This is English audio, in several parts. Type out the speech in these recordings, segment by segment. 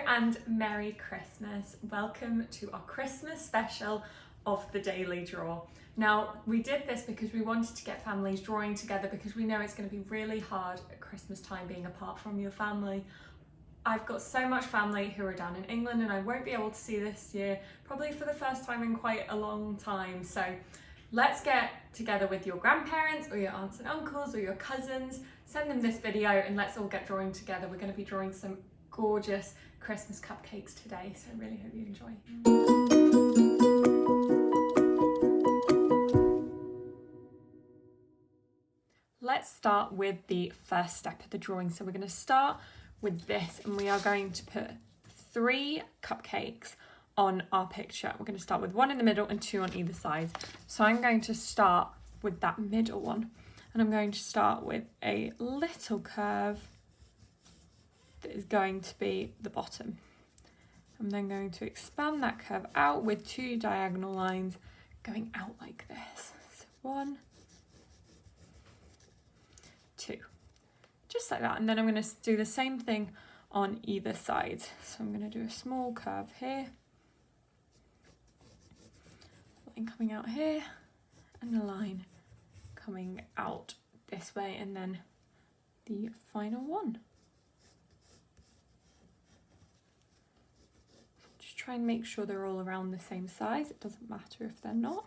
and Merry Christmas. Welcome to our Christmas special of the Daily Draw. Now, we did this because we wanted to get families drawing together because we know it's going to be really hard at Christmas time being apart from your family. I've got so much family who are down in England and I won't be able to see this year, probably for the first time in quite a long time. So let's get together with your grandparents or your aunts and uncles or your cousins, send them this video and let's all get drawing together. We're going to be drawing some gorgeous Christmas cupcakes today, so I really hope you enjoy. Let's start with the first step of the drawing. So we're going to start with this and we are going to put 3 cupcakes on our picture. We're going to start with 1 in the middle and 2 on either side. So I'm going to start with that middle one and I'm going to start with a little curve that is going to be the bottom. I'm then going to expand that curve out with 2 diagonal lines going out like this. So 1, 2, just like that. And then I'm going to do the same thing on either side. So I'm going to do a small curve here, line coming out here, and a line coming out this way, and then the final one. Just try and make sure they're all around the same size. It doesn't matter if they're not.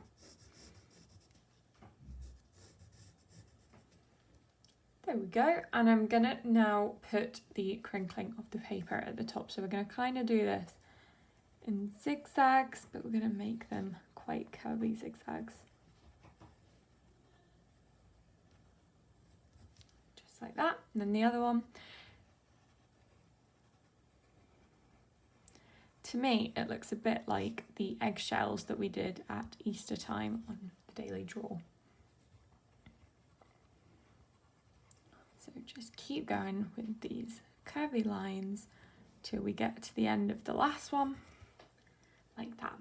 There we go, and I'm gonna now put the crinkling of the paper at the top. So we're gonna kind of do this in zigzags, but we're gonna make them quite curvy zigzags. Just like that, and then the other one. To me, it looks a bit like the eggshells that we did at Easter time on the Daily Draw. So just keep going with these curvy lines till we get to the end of the last one, like that.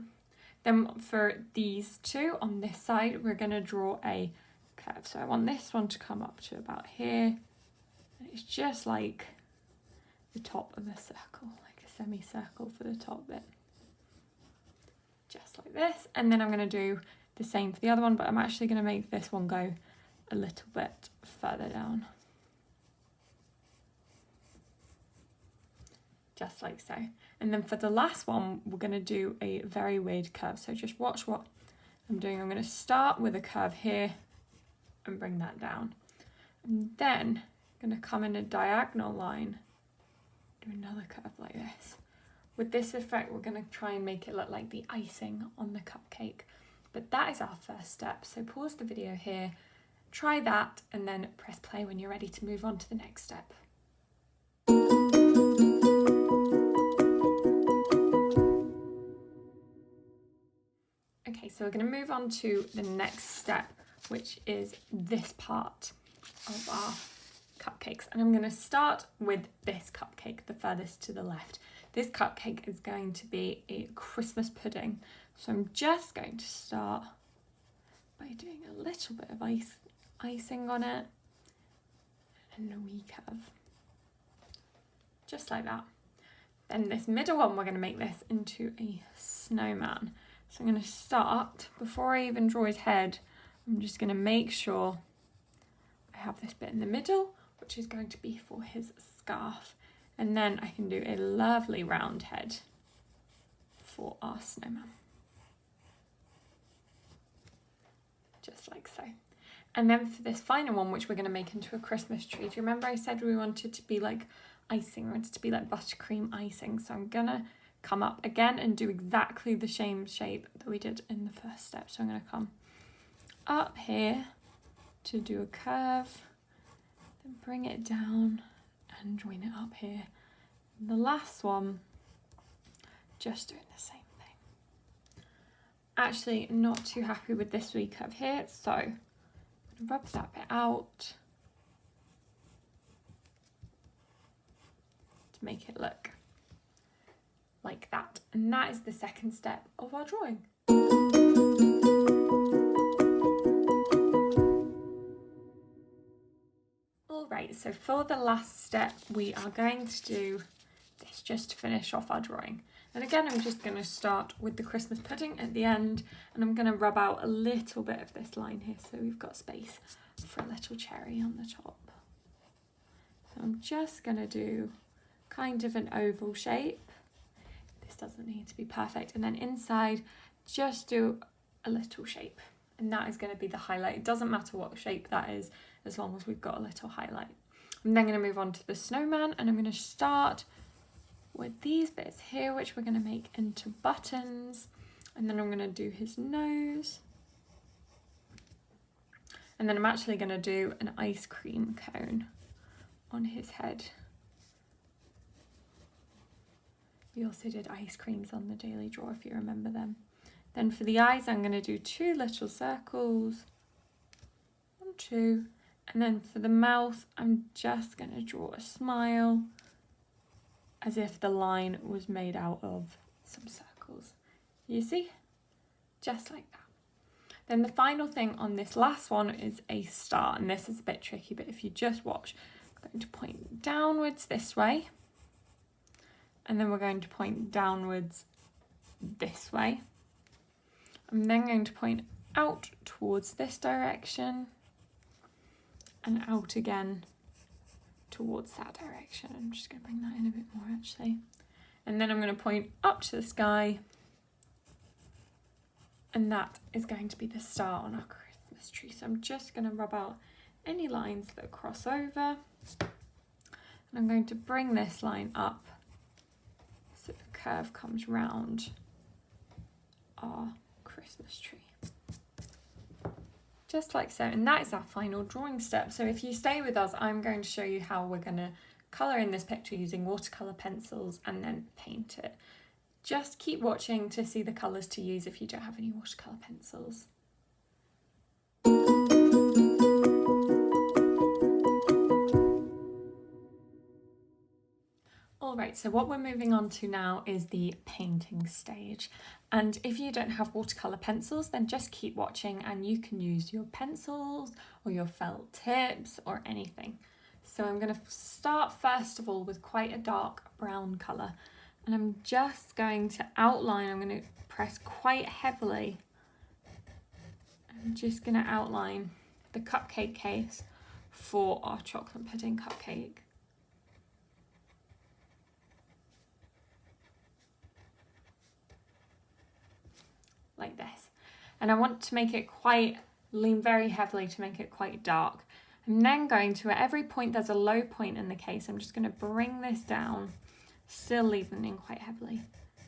Then for these 2 on this side, we're going to draw a curve. So I want this one to come up to about here. And it's just like the top of a circle, like a semicircle for the top bit. Just like this. And then I'm going to do the same for the other one, but I'm actually going to make this one go a little bit further down. Just like so. And then for the last one, we're going to do a very weird curve. So just watch what I'm doing. I'm going to start with a curve here and bring that down. And then I'm going to come in a diagonal line, do another curve like this. With this effect, we're going to try and make it look like the icing on the cupcake. But that is our first step. So pause the video here, try that, and then press play when you're ready to move on to the next step. Okay, so we're going to move on to the next step, which is this part of our cupcakes. And I'm going to start with this cupcake, the furthest to the left. This cupcake is going to be a Christmas pudding. So I'm just going to start by doing a little bit of icing on it and a wee curve. Just like that. Then this middle one, we're going to make this into a snowman. So I'm going to start, before I even draw his head, I'm just going to make sure I have this bit in the middle, which is going to be for his scarf. And then I can do a lovely round head for our snowman. Just like so. And then for this final one, which we're going to make into a Christmas tree, do you remember I said we wanted to be like icing, we wanted to be like buttercream icing? So I'm going to come up again and do exactly the same shape that we did in the first step. So I'm going to come up here to do a curve, then bring it down and join it up here. And the last one, just doing the same thing. Actually, not too happy with this wee curve here, so I'm going to rub that bit out to make it look like that. And that is the second step of our drawing. Alright, so for the last step we are going to do this just to finish off our drawing. And again, I'm just going to start with the Christmas pudding at the end, and I'm going to rub out a little bit of this line here so we've got space for a little cherry on the top. So I'm just going to do kind of an oval shape. This doesn't need to be perfect. And then inside, just do a little shape. And that is going to be the highlight. It doesn't matter what shape that is, as long as we've got a little highlight. I'm then going to move on to the snowman, and I'm going to start with these bits here, which we're going to make into buttons. And then I'm going to do his nose. And then I'm actually going to do an ice cream cone on his head. We also did ice creams on the daily draw, if you remember them. Then for the eyes, I'm going to do 2 little circles. 1, 2. And then for the mouth, I'm just going to draw a smile, as if the line was made out of some circles. You see? Just like that. Then the final thing on this last one is a star, and this is a bit tricky, but if you just watch, I'm going to point downwards this way, and then we're going to point downwards this way. I'm then going to point out towards this direction and out again towards that direction. I'm just going to bring that in a bit more actually. And then I'm going to point up to the sky, and that is going to be the star on our Christmas tree. So I'm just going to rub out any lines that cross over, and I'm going to bring this line up so the curve comes round our Christmas tree. Just like so, and that is our final drawing step. So if you stay with us, I'm going to show you how we're going to colour in this picture using watercolour pencils and then paint it. Just keep watching to see the colours to use if you don't have any watercolour pencils. Alright, so what we're moving on to now is the painting stage. And if you don't have watercolour pencils, then just keep watching and you can use your pencils or your felt tips or anything. So I'm going to start first of all with quite a dark brown colour. And I'm just going to outline, I'm going to press quite heavily. I'm just going to outline the cupcake case for our chocolate pudding cupcake. Like this. And I want to make it lean very heavily to make it quite dark. I'm then going to, at every point there's a low point in the case, I'm just going to bring this down, still leaving it quite heavily,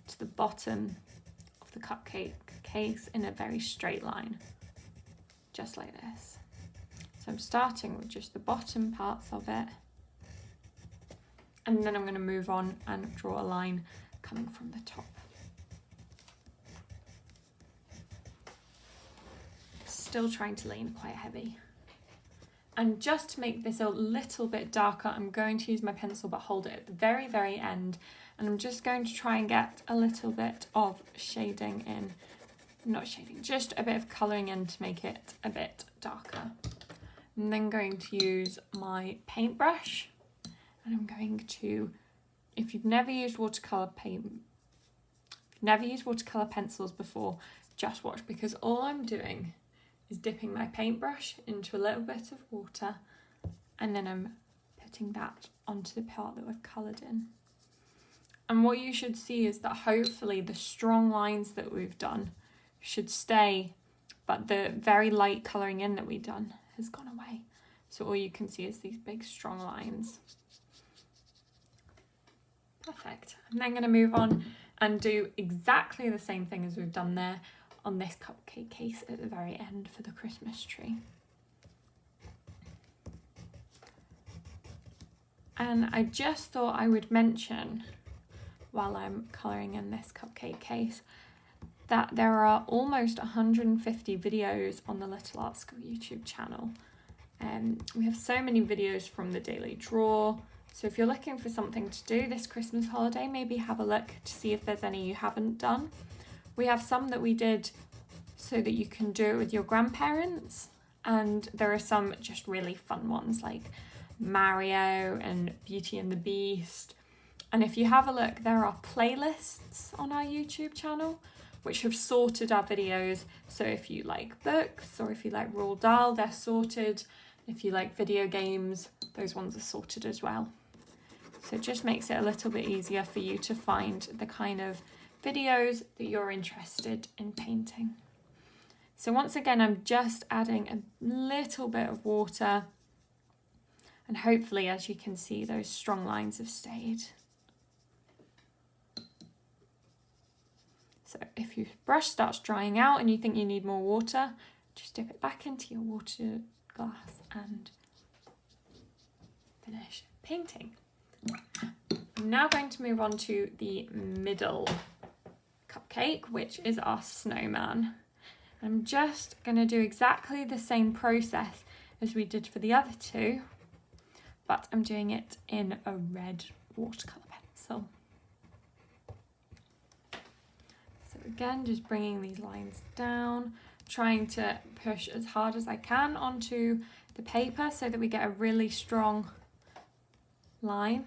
to the bottom of the cupcake case in a very straight line, just like this. So I'm starting with just the bottom parts of it, and then I'm going to move on and draw a line coming from the top. Still trying to lean quite heavy. And just to make this a little bit darker, I'm going to use my pencil but hold it at the very, very end. And I'm just going to try and get a little bit of shading in. Not shading, just a bit of colouring in to make it a bit darker. I'm then going to use my paintbrush. And I'm going to, if you've never used watercolour pencils before, just watch, because all I'm doing is dipping my paintbrush into a little bit of water, and then I'm putting that onto the part that we've coloured in. And what you should see is that hopefully the strong lines that we've done should stay, but the very light colouring in that we've done has gone away. So all you can see is these big strong lines. Perfect. I'm then going to move on and do exactly the same thing as we've done there on this cupcake case at the very end for the Christmas tree. And I just thought I would mention, while I'm colouring in this cupcake case, that there are almost 150 videos on the Little Art School YouTube channel. We have so many videos from the daily draw, so if you're looking for something to do this Christmas holiday, maybe have a look to see if there's any you haven't done. We have some that we did so that you can do it with your grandparents, and there are some just really fun ones like Mario and Beauty and the Beast, And if you have a look, there are playlists on our YouTube channel which have sorted our videos. So if you like books or if you like Roald Dahl, they're sorted. If you like video games, those ones are sorted as well. So it just makes it a little bit easier for you to find the kind of videos that you're interested in painting. So once again, I'm just adding a little bit of water, and hopefully, as you can see, those strong lines have stayed. So if your brush starts drying out and you think you need more water, just dip it back into your water glass and finish painting. I'm now going to move on to the middle cupcake, which is our snowman. I'm just going to do exactly the same process as we did for the other two, but I'm doing it in a red watercolour pencil. So again, just bringing these lines down, trying to push as hard as I can onto the paper so that we get a really strong line.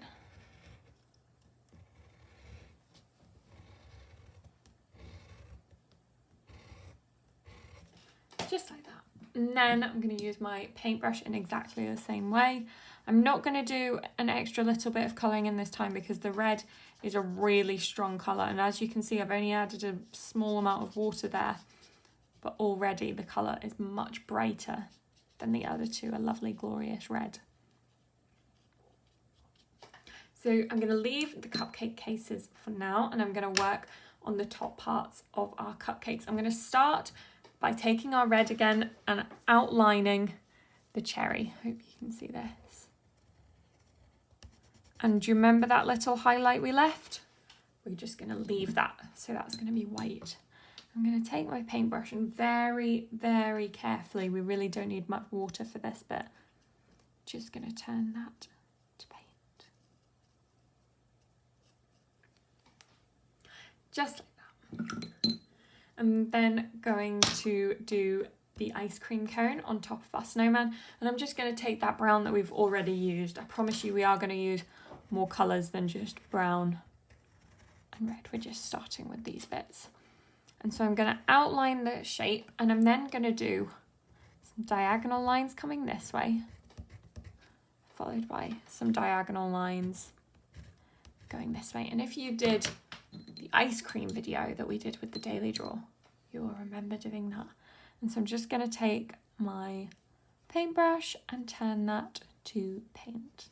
Just like that. And then I'm going to use my paintbrush in exactly the same way. I'm not going to do an extra little bit of colouring in this time because the red is a really strong colour, and as you can see, I've only added a small amount of water there, but already the colour is much brighter than the other two, a lovely glorious red. So I'm going to leave the cupcake cases for now, and I'm going to work on the top parts of our cupcakes. I'm going to start by taking our red again and outlining the cherry. Hope you can see this. And do you remember that little highlight we left? We're just going to leave that, so that's going to be white. I'm going to take my paintbrush and very, very carefully, we really don't need much water for this bit, just going to turn that to paint. Just like that. I'm then going to do the ice cream cone on top of our snowman, and I'm just going to take that brown that we've already used. I promise you we are going to use more colours than just brown and red. We're just starting with these bits. And so I'm going to outline the shape, and I'm then going to do some diagonal lines coming this way, followed by some diagonal lines going this way. And if you did the ice cream video that we did with the daily draw, you will remember doing that. And so I'm just going to take my paintbrush and turn that to paint.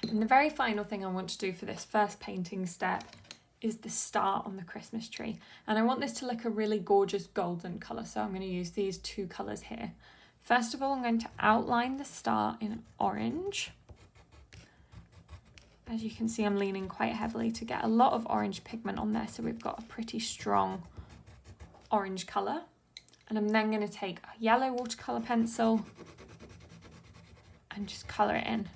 And the very final thing I want to do for this first painting step is the star on the Christmas tree. And I want this to look a really gorgeous golden colour, so I'm going to use these two colours here. First of all, I'm going to outline the star in orange. As you can see, I'm leaning quite heavily to get a lot of orange pigment on there, so we've got a pretty strong orange colour. And I'm then going to take a yellow watercolour pencil and just colour it in.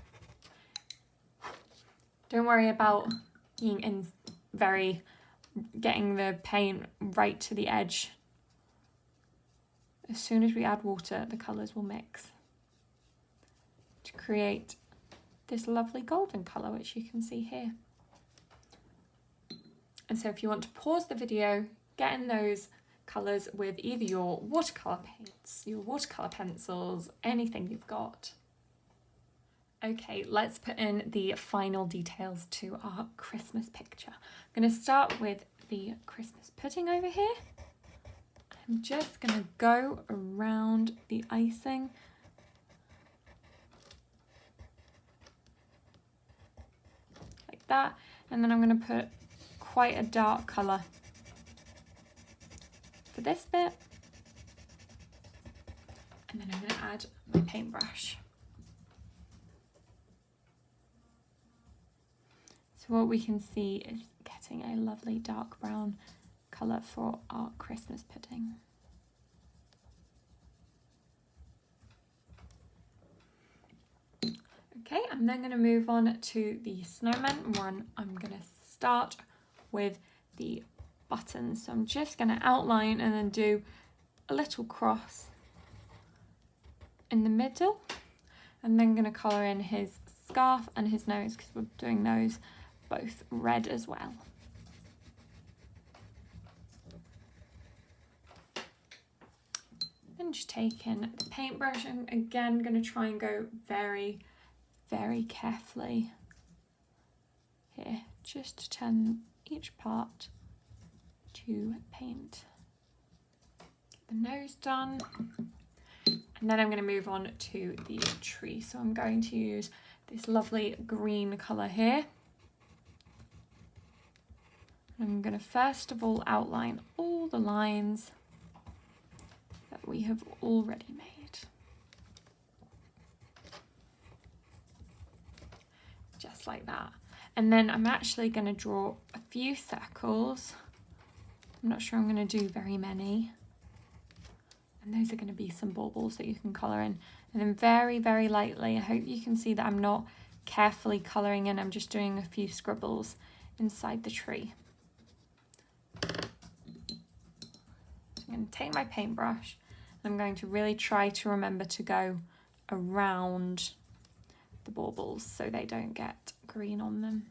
Don't worry about being in getting the paint right to the edge. As soon as we add water, the colours will mix to create this lovely golden colour, which you can see here. And so if you want to pause the video, get in those colours with either your watercolour paints, your watercolour pencils, anything you've got. Okay, let's put in the final details to our Christmas picture. I'm going to start with the Christmas pudding over here. I'm just going to go around the icing. Like that. And then I'm going to put quite a dark colour for this bit. And then I'm going to add my paintbrush. So what we can see is getting a lovely dark brown colour for our Christmas pudding. Okay, I'm then going to move on to the snowman one. I'm going to start with the buttons. So I'm just going to outline and then do a little cross in the middle. I'm then going to colour in his scarf and his nose because we're doing those both red as well. And just taking the paintbrush, and again going to try and go very, very carefully here, just to turn each part to paint. Get the nose done, and then I'm going to move on to the tree. So I'm going to use this lovely green colour here. I'm going to first of all outline all the lines that we have already made. Just like that. And then I'm actually going to draw a few circles. I'm not sure I'm going to do very many. And those are going to be some baubles that you can colour in. And then very, very lightly, I hope you can see that I'm not carefully colouring in, I'm just doing a few scribbles inside the tree. I'm going to take my paintbrush, and I'm going to really try to remember to go around the baubles so they don't get green on them.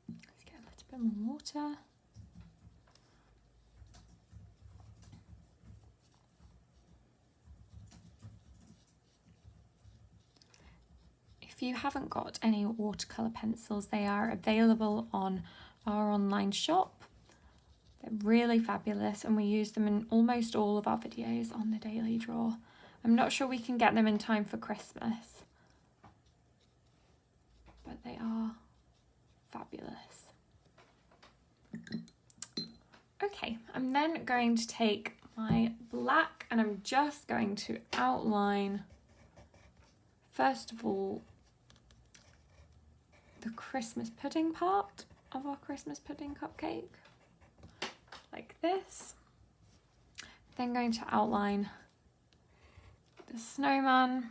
Let's get a little bit more water. If you haven't got any watercolour pencils, they are available on our online shop. They're really fabulous, and we use them in almost all of our videos on the Daily Draw. I'm not sure we can get them in time for Christmas, but they are fabulous. Okay, I'm then going to take my black, and I'm just going to outline, first of all, the Christmas pudding part of our Christmas pudding cupcake, like this. Then going to outline the snowman.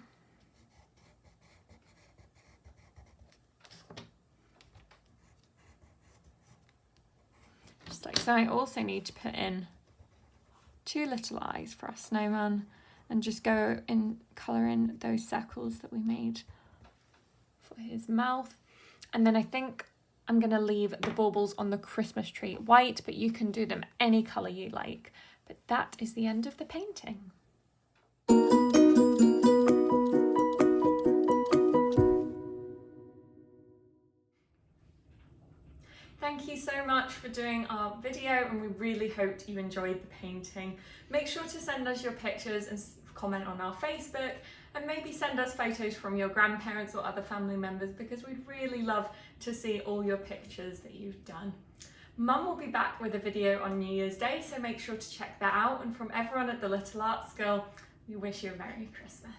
Just like so. I also need to put in 2 little eyes for our snowman, and just go and colour in those circles that we made for his mouth. And then I think I'm going to leave the baubles on the Christmas tree white, but you can do them any colour you like. But that is the end of the painting. Thank you so much for doing our video, and we really hoped you enjoyed the painting. Make sure to send us your pictures and comment on our Facebook, and maybe send us photos from your grandparents or other family members, because we'd really love to see all your pictures that you've done. Mum will be back with a video on New Year's Day, so make sure to check that out. And from everyone at the Little Art School, we wish you a Merry Christmas.